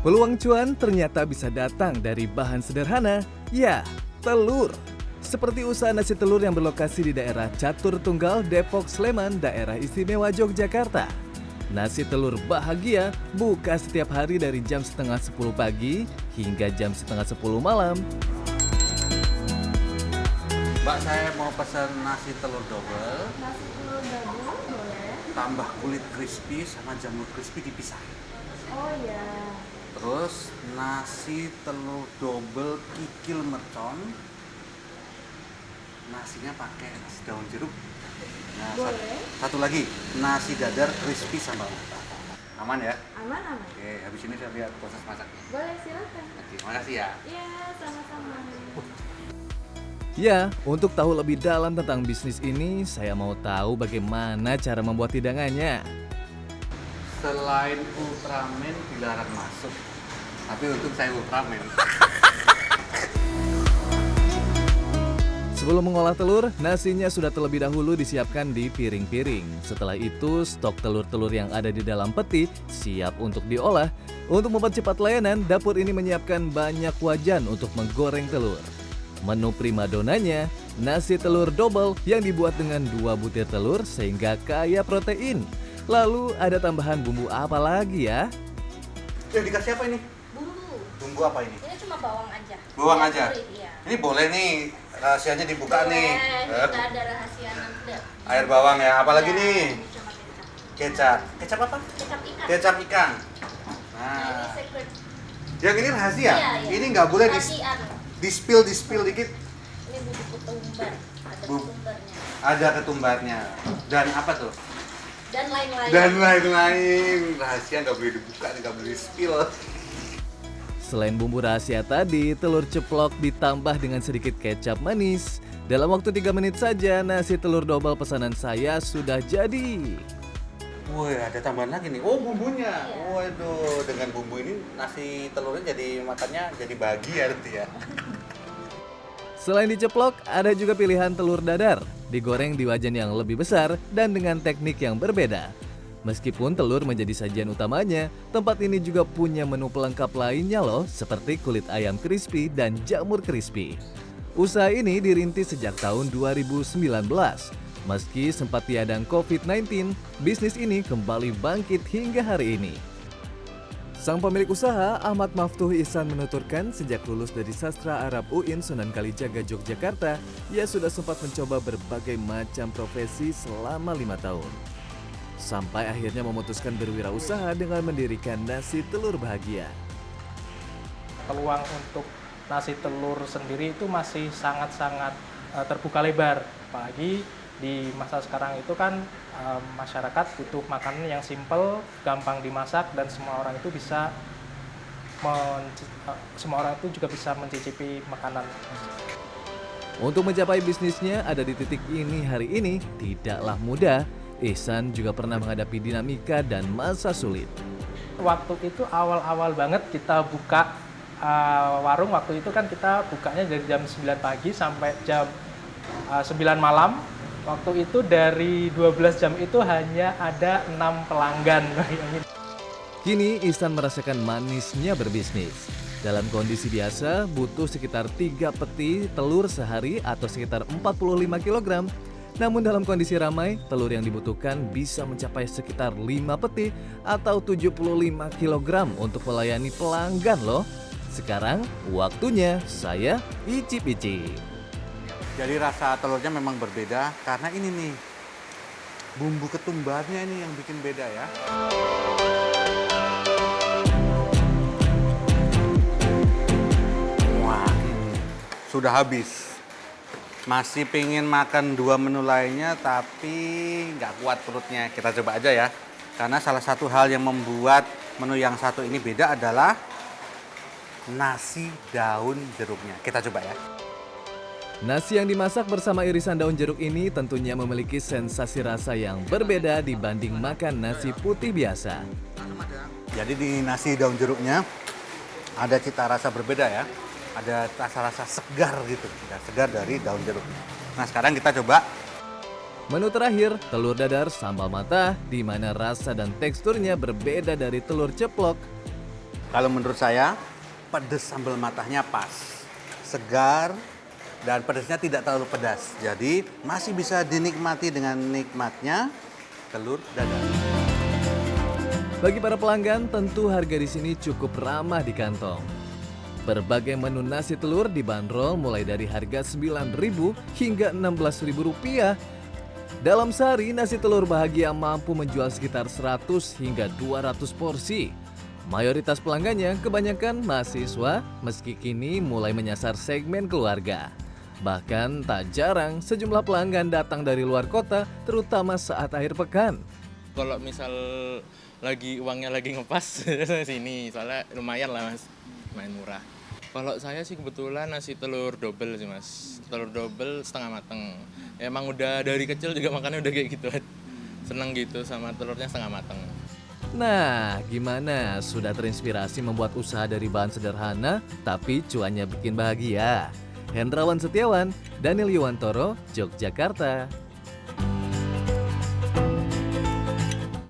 Peluang cuan ternyata bisa datang dari bahan sederhana, ya, telur. Seperti usaha nasi telur yang berlokasi di daerah Catur Tunggal, Depok, Sleman, daerah istimewa Yogyakarta. Nasi telur bahagia buka setiap hari dari jam setengah 10 pagi hingga jam setengah 10 malam. Mbak, saya mau pesan nasi telur double. Nasi telur double boleh. Tambah kulit crispy sama jamur crispy dipisah. Oh ya. Terus nasi telur double kikil mercon. Nasinya pakai nasi daun jeruk. Nah, Boleh. satu lagi nasi dadar crispy sambal mata. Aman ya? Aman. Oke, habis ini saya lihat proses masaknya. Boleh, silakan. Oke, makasih ya. Iya, sama-sama. Ya, untuk tahu lebih dalam tentang bisnis ini, saya mau tahu bagaimana cara membuat hidangannya. Selain Ultraman dilarang masuk, tapi untung saya Ultraman. Sebelum mengolah telur, nasinya sudah terlebih dahulu disiapkan di piring-piring. Setelah itu, stok telur-telur yang ada di dalam peti siap untuk diolah. Untuk mempercepat layanan, dapur ini menyiapkan banyak wajan untuk menggoreng telur. Menu primadonanya, nasi telur double yang dibuat dengan 2 butir telur sehingga kaya protein. Lalu ada tambahan bumbu apa lagi ya? Yang dikasih apa ini? Bumbu. Bumbu apa ini? Ini cuma bawang aja. Bawang Iya, aja? Iya. Ini boleh nih, rahasianya dibuka nih. Kita ada rahasia nanti. Air bawang ya, apalagi Ya, nih? Ini cuma kecap. Kecap. Kecap apa? Kecap ikan. Kecap ikan. Nah, ini Nah, secret. yang ini rahasia? Iya. Ini nggak boleh Rahasiaan. di-spill dikit. Ini bubuk ketumbar. Ada Bu- ketumbarnya. Ada ketumbarnya. Dan apa tuh? Dan lain-lain. Dan lain-lain. Rahasia nggak boleh dibuka, nggak boleh di-spill. Selain bumbu rahasia tadi, telur ceplok ditambah dengan sedikit kecap manis. Dalam waktu 3 menit saja, nasi telur double pesanan saya sudah jadi. Woi, ada tambahan lagi nih. Oh, bumbunya. Iya. Waduh, dengan bumbu ini nasi telurnya jadi makannya jadi bahagia nanti ya. Selain diceplok, ada juga pilihan telur dadar, digoreng di wajan yang lebih besar dan dengan teknik yang berbeda. Meskipun telur menjadi sajian utamanya, tempat ini juga punya menu pelengkap lainnya loh, seperti kulit ayam crispy dan jamur crispy. Usaha ini dirintis sejak tahun 2019. Meski sempat tiadang COVID-19, bisnis ini kembali bangkit hingga hari ini. Sang pemilik usaha, Ahmad Maftuh Ihsan menuturkan sejak lulus dari Sastra Arab UIN Sunan Kalijaga, Yogyakarta, ia sudah sempat mencoba berbagai macam profesi selama 5 tahun. Sampai akhirnya memutuskan berwirausaha dengan mendirikan Nasi Telur Bahagia. Peluang untuk nasi telur sendiri itu masih sangat-sangat terbuka lebar, apalagi di masa sekarang itu kan masyarakat butuh makanan yang simple, gampang dimasak dan semua orang itu juga bisa mencicipi makanan. Untuk mencapai bisnisnya ada di titik ini hari ini tidaklah mudah. Ihsan juga pernah menghadapi dinamika dan masa sulit. Waktu itu awal-awal banget kita buka warung, waktu itu kan kita bukanya dari jam 9 pagi sampai jam 9 malam. Waktu itu dari 12 jam itu hanya ada 6 pelanggan. Kini Ihsan merasakan manisnya berbisnis. Dalam kondisi biasa butuh sekitar 3 peti telur sehari atau sekitar 45 kg. Namun dalam kondisi ramai, telur yang dibutuhkan bisa mencapai sekitar 5 peti atau 75 kg untuk melayani pelanggan loh. Sekarang waktunya saya icip-icip. Jadi rasa telurnya memang berbeda karena ini nih bumbu ketumbarnya ini yang bikin beda ya. Wah, sudah habis. Masih pengen makan 2 menu lainnya tapi nggak kuat perutnya. Kita coba aja ya. Karena salah satu hal yang membuat menu yang satu ini beda adalah nasi daun jeruknya. Kita coba ya. Nasi yang dimasak bersama irisan daun jeruk ini tentunya memiliki sensasi rasa yang berbeda dibanding makan nasi putih biasa. Jadi di nasi daun jeruknya ada cita rasa berbeda ya. Ada rasa-rasa segar gitu, ya, segar dari daun jeruk. Nah sekarang kita coba. Menu terakhir, telur dadar sambal mata, di mana rasa dan teksturnya berbeda dari telur ceplok. Kalau menurut saya, pedas sambal matahnya pas. Segar dan pedasnya tidak terlalu pedas. Jadi masih bisa dinikmati dengan nikmatnya telur dadar. Bagi para pelanggan, tentu harga di sini cukup ramah di kantong. Berbagai menu nasi telur dibanderol mulai dari harga Rp9.000 hingga Rp16.000. Dalam sehari, nasi telur bahagia mampu menjual sekitar 100 hingga 200 porsi. Mayoritas pelanggannya kebanyakan mahasiswa, meski kini mulai menyasar segmen keluarga. Bahkan tak jarang sejumlah pelanggan datang dari luar kota, terutama saat akhir pekan. Kalau misal uangnya lagi ngepas sini, soalnya lumayan lah mas, lumayan murah. Kalau saya sih kebetulan nasi telur double sih mas, telur double setengah mateng. Emang udah dari kecil juga makannya udah kayak gitu, seneng gitu sama telurnya setengah mateng. Nah, gimana? Sudah terinspirasi membuat usaha dari bahan sederhana, tapi cuannya bikin bahagia? Hendrawan Setiawan, Daniel Yuwantoro, Yogyakarta.